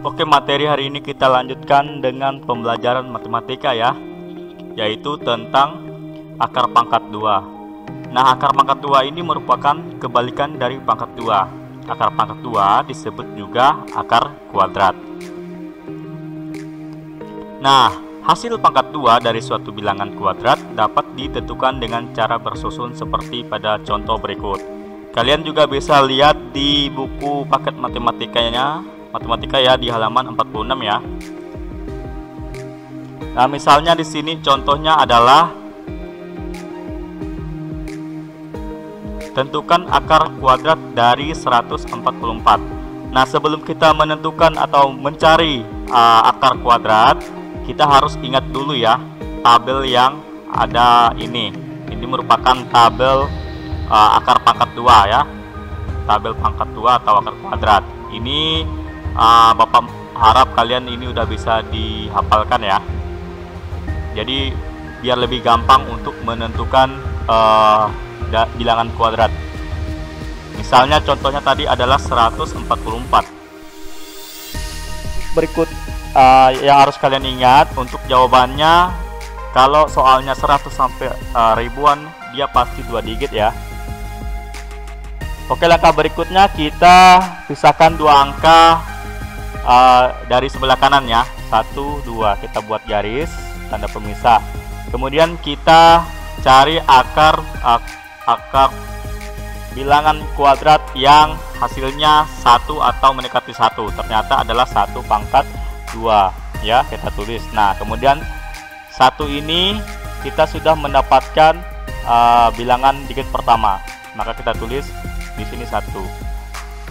Oke, materi hari ini kita lanjutkan dengan pembelajaran matematika ya, yaitu tentang akar pangkat 2. Nah, akar pangkat 2 ini merupakan kebalikan dari pangkat 2. Akar pangkat 2 disebut juga akar kuadrat. Nah, hasil pangkat 2 dari suatu bilangan kuadrat dapat ditentukan dengan cara bersusun seperti pada contoh berikut. Kalian juga bisa lihat di buku paket matematika ya di halaman 46 ya. Nah, misalnya di sini contohnya adalah tentukan akar kuadrat dari 144. Nah, sebelum kita menentukan atau mencari akar kuadrat, kita harus ingat dulu ya tabel yang ada ini. Ini merupakan tabel akar pangkat 2 ya. Tabel pangkat 2 atau akar kuadrat. Ini Bapak harap kalian ini udah bisa dihafalkan ya. Jadi biar lebih gampang untuk menentukan bilangan kuadrat. Misalnya contohnya tadi adalah 144. Berikut yang harus kalian ingat untuk jawabannya. Kalau soalnya 100 sampai ribuan, dia pasti 2 digit ya. Oke, langkah berikutnya kita pisahkan 2 angka dari sebelah kanan ya. 1, 2, kita buat garis tanda pemisah. Kemudian kita cari akar bilangan kuadrat yang hasilnya 1 atau mendekati 1. Ternyata adalah 1 pangkat 2 ya, kita tulis. Nah, kemudian 1 ini kita sudah mendapatkan bilangan digit pertama, maka kita tulis di sini 1.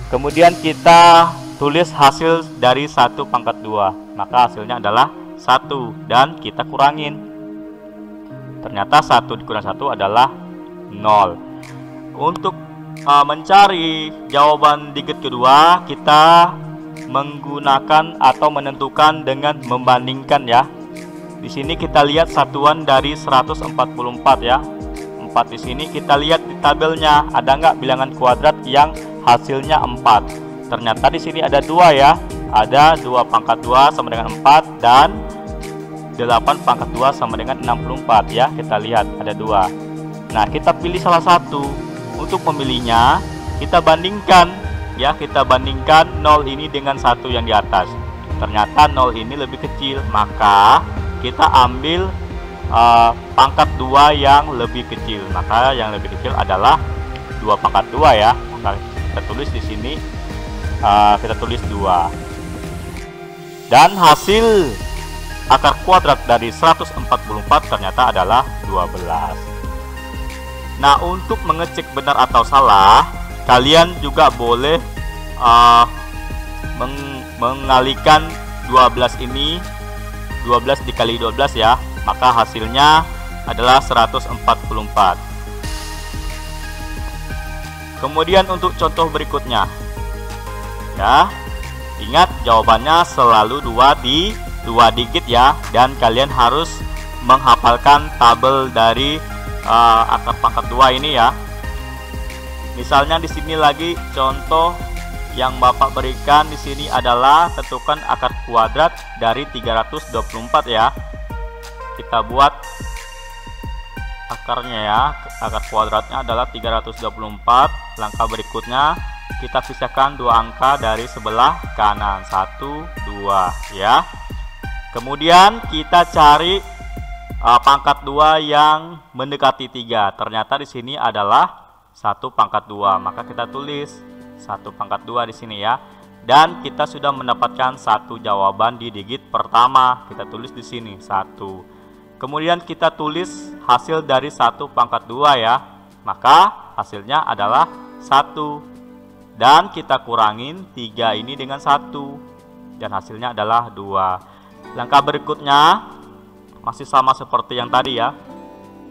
Kemudian kita tulis hasil dari 1 pangkat 2, maka hasilnya adalah 1 dan kita kurangin. Ternyata 1 dikurang 1 adalah 0. Untuk mencari jawaban digit kedua, kita menggunakan atau menentukan dengan membandingkan ya. Di sini kita lihat satuan dari 144 ya. 4 di sini kita lihat di tabelnya ada nggak bilangan kuadrat yang hasilnya 4. Ternyata di sini ada 2 ya. Ada 2 pangkat 2 sama dengan 4 dan 8 pangkat 2 sama dengan 64 ya. Kita lihat ada 2. Nah, kita pilih salah satu. Untuk memilihnya kita bandingkan ya, kita bandingkan 0 ini dengan 1 yang di atas. Ternyata 0 ini lebih kecil, maka kita ambil pangkat 2 yang lebih kecil. Maka yang lebih kecil adalah 2 pangkat 2 ya. Maka kita tulis di sini, kita tulis 2. Dan hasil akar kuadrat dari 144 ternyata adalah 12. Nah, untuk mengecek benar atau salah, kalian juga boleh mengalikan 12 ini, 12 dikali 12 ya, maka hasilnya adalah 144. Kemudian untuk contoh berikutnya ya, ingat jawabannya selalu 2 digit ya, dan kalian harus menghafalkan tabel dari akar pangkat 2 ini ya. Misalnya di sini lagi contoh yang Bapak berikan di sini adalah tentukan akar kuadrat dari 324 ya. Kita buat akarnya ya. Akar kuadratnya adalah 324. Langkah berikutnya kita pisahkan 2 angka dari sebelah kanan, 1, 2 ya. Kemudian kita cari pangkat 2 yang mendekati 3. Ternyata di sini adalah 1 pangkat 2, maka kita tulis 1 pangkat 2 di sini ya. Dan kita sudah mendapatkan 1 jawaban di digit pertama. Kita tulis di sini 1. Kemudian kita tulis hasil dari 1 pangkat 2 ya. Maka hasilnya adalah 1. Dan kita kurangin 3 ini dengan 1. Dan hasilnya adalah 2. Langkah berikutnya masih sama seperti yang tadi ya.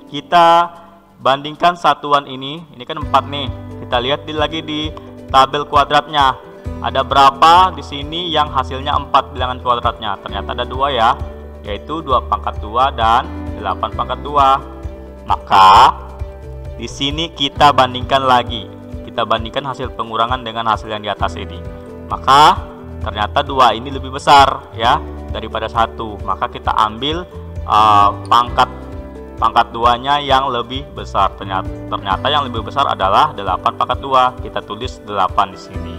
Kita bandingkan satuan ini kan 4 nih. Kita lihat lagi di tabel kuadratnya. Ada berapa di sini yang hasilnya 4 bilangan kuadratnya? Ternyata ada 2 ya, yaitu 2 pangkat 2 dan 8 pangkat 2. Maka di sini kita bandingkan lagi. Kita bandingkan hasil pengurangan dengan hasil yang di atas ini. Maka ternyata 2 ini lebih besar ya daripada 1, maka kita ambil pangkat 2-nya yang lebih besar. Ternyata yang lebih besar adalah 8 pangkat 2. Kita tulis 8 di sini.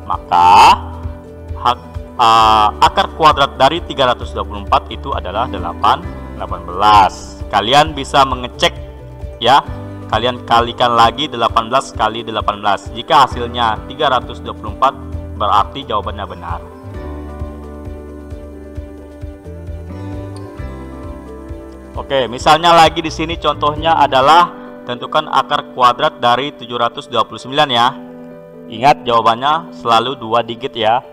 Maka akar kuadrat dari 324 itu adalah 18. Kalian bisa mengecek ya. Kalian kalikan lagi 18 kali 18. Jika hasilnya 324 berarti jawabannya benar. Oke, misalnya lagi di sini contohnya adalah tentukan akar kuadrat dari 729 ya. Ingat jawabannya selalu 2 digit ya.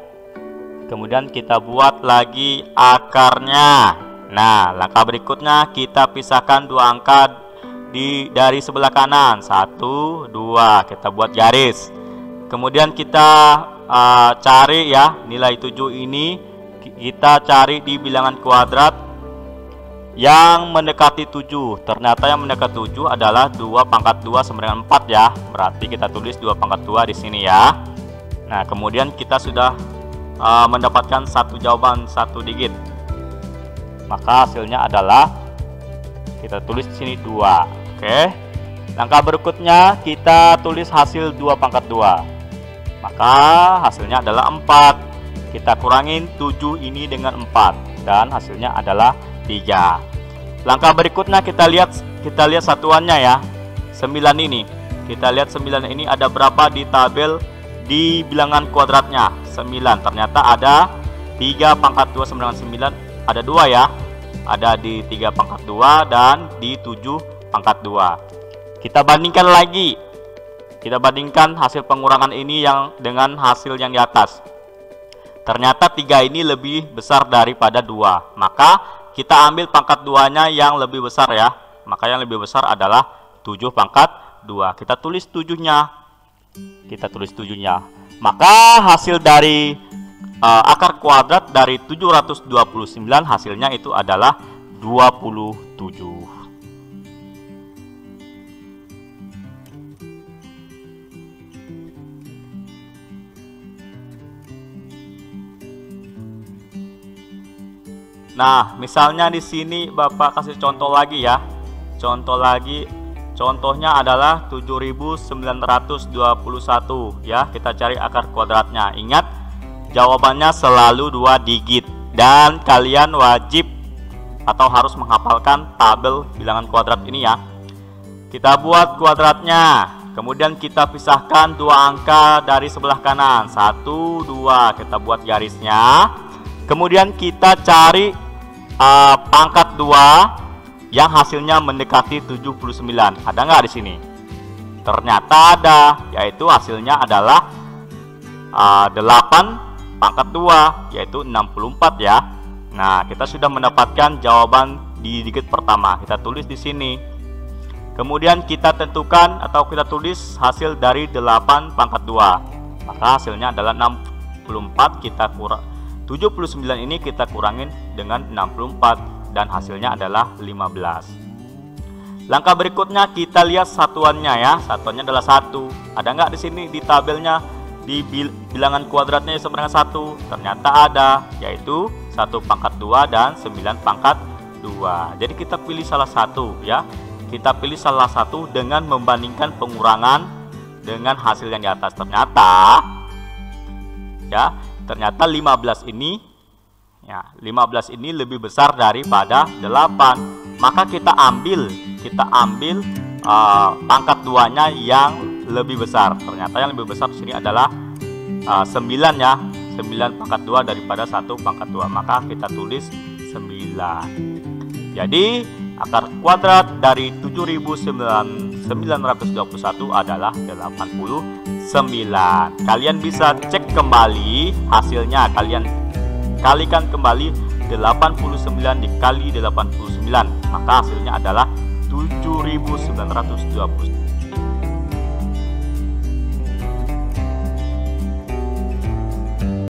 Kemudian kita buat lagi akarnya. Nah, langkah berikutnya kita pisahkan 2 angka dari sebelah kanan. 1, 2, kita buat garis. Kemudian kita cari ya nilai 7 ini, kita cari di bilangan kuadrat yang mendekati 7. Ternyata yang mendekati 7 adalah 2 pangkat 2 sama dengan 4 ya. Berarti kita tulis 2 pangkat 2 di sini ya. Nah, kemudian kita sudah mendapatkan satu jawaban 1 digit. Maka hasilnya adalah kita tulis di sini 2. Oke. Langkah berikutnya kita tulis hasil 2 pangkat 2. Maka hasilnya adalah 4. Kita kurangin 7 ini dengan 4 dan hasilnya adalah 3. Langkah berikutnya kita lihat satuannya ya. 9 ini. Kita lihat 9 ini ada berapa di tabel di bilangan kuadratnya. 9. Ternyata ada 3 pangkat 2 sama dengan 9. Ada 2 ya. Ada di 3 pangkat 2 dan di 7 pangkat 2. Kita bandingkan lagi. Kita bandingkan hasil pengurangan ini yang dengan hasil yang di atas. Ternyata 3 ini lebih besar daripada 2. Maka kita ambil pangkat 2-nya yang lebih besar ya. Maka yang lebih besar adalah 7 pangkat 2. Kita tulis 7-nya. Maka hasil dari akar kuadrat dari 729 hasilnya itu adalah 27. Nah, misalnya di sini Bapak kasih contoh lagi ya. Contohnya adalah 7921 ya. Kita cari akar kuadratnya. Ingat, jawabannya selalu 2 digit dan kalian wajib atau harus menghafalkan tabel bilangan kuadrat ini ya. Kita buat kuadratnya. Kemudian kita pisahkan 2 angka dari sebelah kanan. 1, 2, kita buat garisnya. Kemudian kita cari pangkat 2 yang hasilnya mendekati 79. Ada nggak di sini? Ternyata ada, yaitu hasilnya adalah 8 pangkat 2, yaitu 64 ya. Nah, kita sudah mendapatkan jawaban di digit pertama. Kita tulis di sini. Kemudian kita tentukan atau kita tulis hasil dari 8 pangkat 2. Maka hasilnya adalah 64. Kita kurang 79 ini kita kurangin dengan 64 dan hasilnya adalah 15. Langkah berikutnya kita lihat satuannya ya. Satuannya adalah 1. Ada nggak di sini di tabelnya di bilangan kuadratnya sama dengan 1? Ternyata ada, yaitu 1 pangkat 2 dan 9 pangkat 2. Jadi kita pilih salah satu ya. Kita pilih salah satu dengan membandingkan pengurangan dengan hasil yang di atas. Ternyata 15 ini ya, 15 ini lebih besar daripada 8. Maka kita ambil pangkat 2-nya yang lebih besar. Ternyata yang lebih besar di sini adalah 9 ya. 9 pangkat 2 daripada 1 pangkat 2. Maka kita tulis 9. Jadi akar kuadrat dari 7921 adalah 89. Kalian bisa cek kembali hasilnya. Kalian kalikan kembali 89 dikali 89. Maka hasilnya adalah 7920.